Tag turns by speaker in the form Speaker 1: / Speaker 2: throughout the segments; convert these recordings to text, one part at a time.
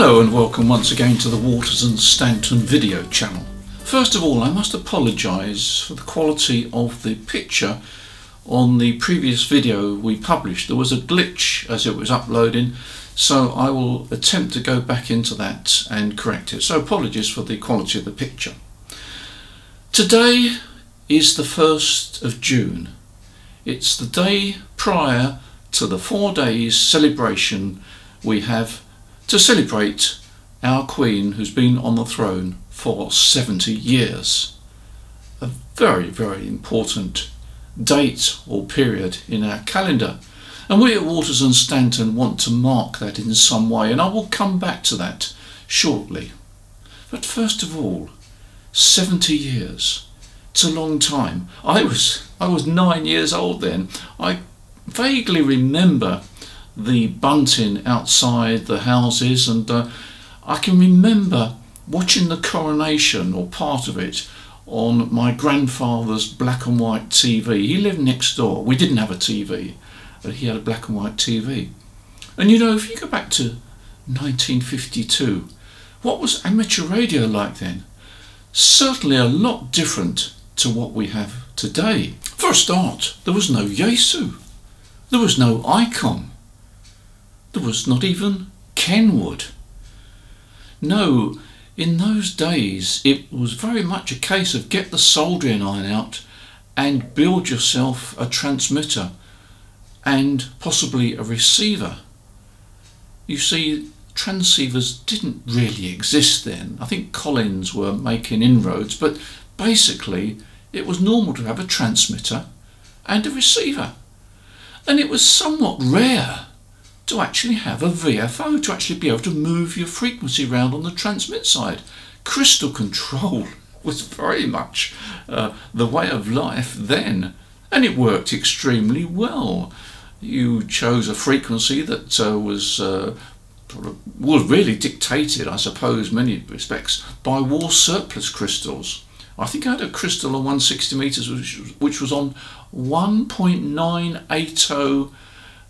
Speaker 1: Hello and welcome once again to the Waters and Stanton video channel. First of all, I must apologise for the quality of the picture on the previous video we published. There was a glitch as it was uploading, so I will attempt to go back into that and correct it. So apologies for the quality of the picture. Today is the 1st of June. It's the day prior to the 4 days celebration we have to celebrate our Queen, who's been on the throne for 70 years. A very, very important date or period in our calendar, and we at Waters and Stanton want to mark that in some way, and I will come back to that shortly. But first of all, 70 years. It's a long time. I was 9 years old then. I vaguely remember the bunting outside the houses, and I can remember watching the coronation or part of it on my grandfather's black and white TV. He lived next door. We didn't have a TV, but he had a black and white TV. And you know, if you go back to 1952, what was amateur radio like then? Certainly a lot different to what we have today. For a start, there was no Yaesu. There was no Icon. There was not even Kenwood. No, in those days it was very much a case of get the soldering iron out and build yourself a transmitter and possibly a receiver. You see, transceivers didn't really exist then. I think Collins were making inroads, but basically it was normal to have a transmitter and a receiver. And it was somewhat rare to actually have a VFO, to actually be able to move your frequency around on the transmit side. Crystal control was very much the way of life then, and it worked extremely well. You chose a frequency that was really dictated, I suppose, in many respects, by war surplus crystals. I think I had a crystal on 160 meters which was on 1.980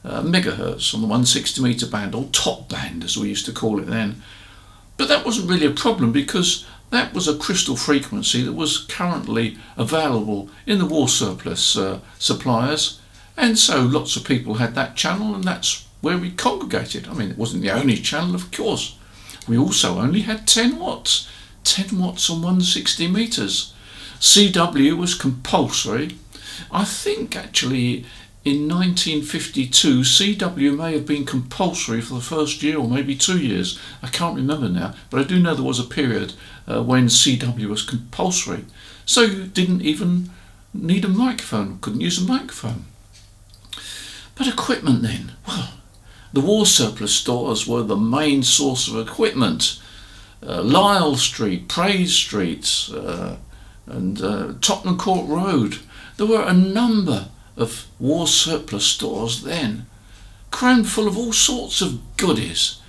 Speaker 1: megahertz on the 160 meter band, or top band as we used to call it then. But that wasn't really a problem because that was a crystal frequency that was currently available in the war surplus suppliers, and so lots of people had that channel, and that's where we congregated. I mean, it wasn't the only channel, of course. We also only had 10 watts. 10 watts on 160 meters. CW was compulsory. I think actually in 1952 CW may have been compulsory for the first year or maybe 2 years. I can't remember now, but I do know there was a period when CW was compulsory. So you didn't even need a microphone, couldn't use a microphone. But equipment then, well, the war surplus stores were the main source of equipment. Lisle Street, Praise Street, and Tottenham Court Road. There were a number of war surplus stores then, crammed full of all sorts of goodies.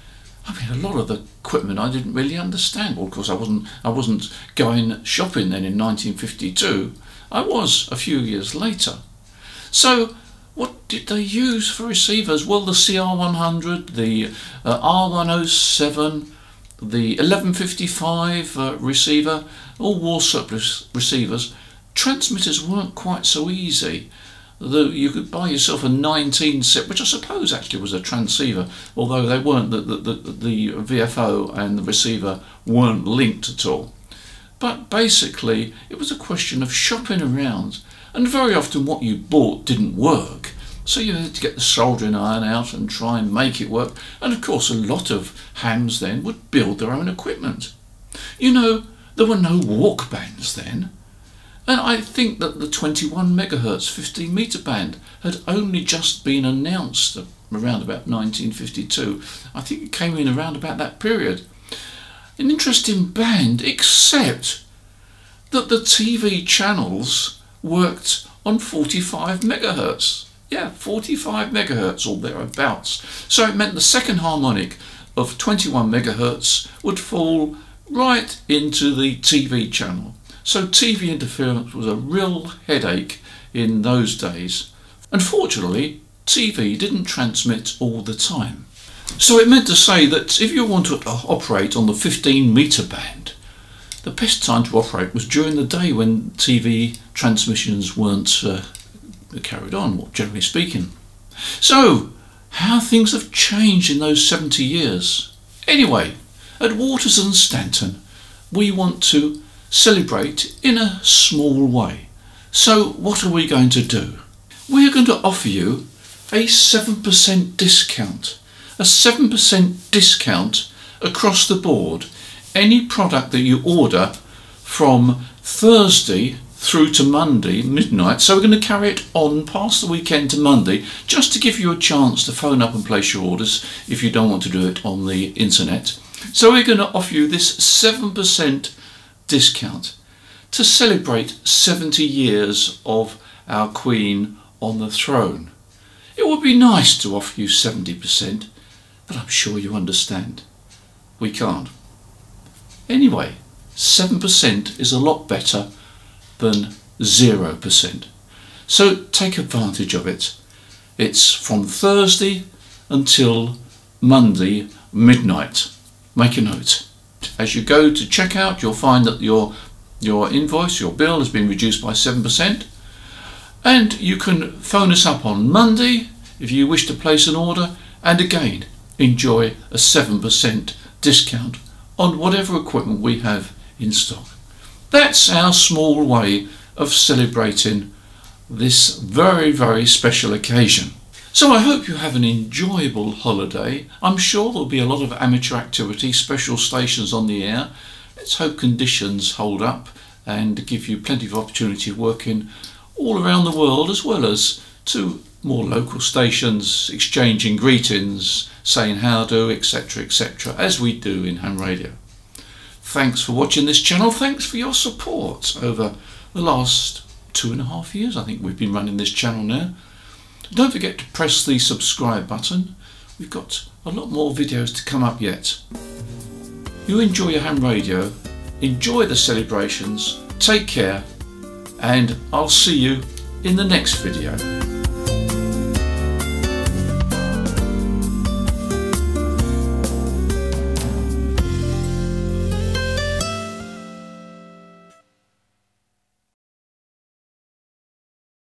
Speaker 1: I mean, a lot of the equipment I didn't really understand. Well, of course, I wasn't going shopping then in 1952. I was a few years later. So what did they use for receivers? Well, the CR100, the R107, the 1155 receiver, all war surplus receivers. Transmitters weren't quite so easy. You could buy yourself a 19 set, which I suppose actually was a transceiver, although they weren't. The VFO and the receiver weren't linked at all. But basically it was a question of shopping around, and very often what you bought didn't work. So you had to get the soldering iron out and try and make it work. And of course a lot of hams then would build their own equipment. You know, there were no walk bands then. And I think that the 21 megahertz 15 meter band had only just been announced around about 1952. I think it came in around about that period. An interesting band, except that the TV channels worked on 45 megahertz. Yeah, 45 megahertz or thereabouts. So it meant the second harmonic of 21 megahertz would fall right into the TV channel. So TV interference was a real headache in those days. Unfortunately, TV didn't transmit all the time. So it meant to say that if you want to operate on the 15-metre band, the best time to operate was during the day when TV transmissions weren't carried on, generally speaking. So, how things have changed in those 70 years. Anyway, at Waters and Stanton, we want to celebrate in a small way. So, what are we going to do? We are going to offer you a 7% discount. A 7% discount across the board. Any product that you order from Thursday through to Monday midnight, so we're going to carry it on past the weekend to Monday, just to give you a chance to phone up and place your orders if you don't want to do it on the internet. So we're going to offer you this 7% discount to celebrate 70 years of our Queen on the throne. It would be nice to offer you 70%, but I'm sure you understand. We can't. Anyway, 7% is a lot better than 0%. So take advantage of it. It's from Thursday until Monday midnight. Make a note. As you go to checkout, you'll find that your invoice, your bill, has been reduced by 7%. And you can phone us up on Monday if you wish to place an order, and again enjoy a 7% discount on whatever equipment we have in stock. That's our small way of celebrating this very, very special occasion. So I hope you have an enjoyable holiday. I'm sure there'll be a lot of amateur activity, special stations on the air. Let's hope conditions hold up and give you plenty of opportunity of working all around the world, as well as to more local stations, exchanging greetings, saying how do, etc, as we do in ham radio. Thanks for watching this channel. Thanks for your support over the last 2.5 years. I think we've been running this channel now. Don't forget to press the subscribe button. We've got a lot more videos to come up yet. You enjoy your ham radio, enjoy the celebrations, take care, and I'll see you in the next video.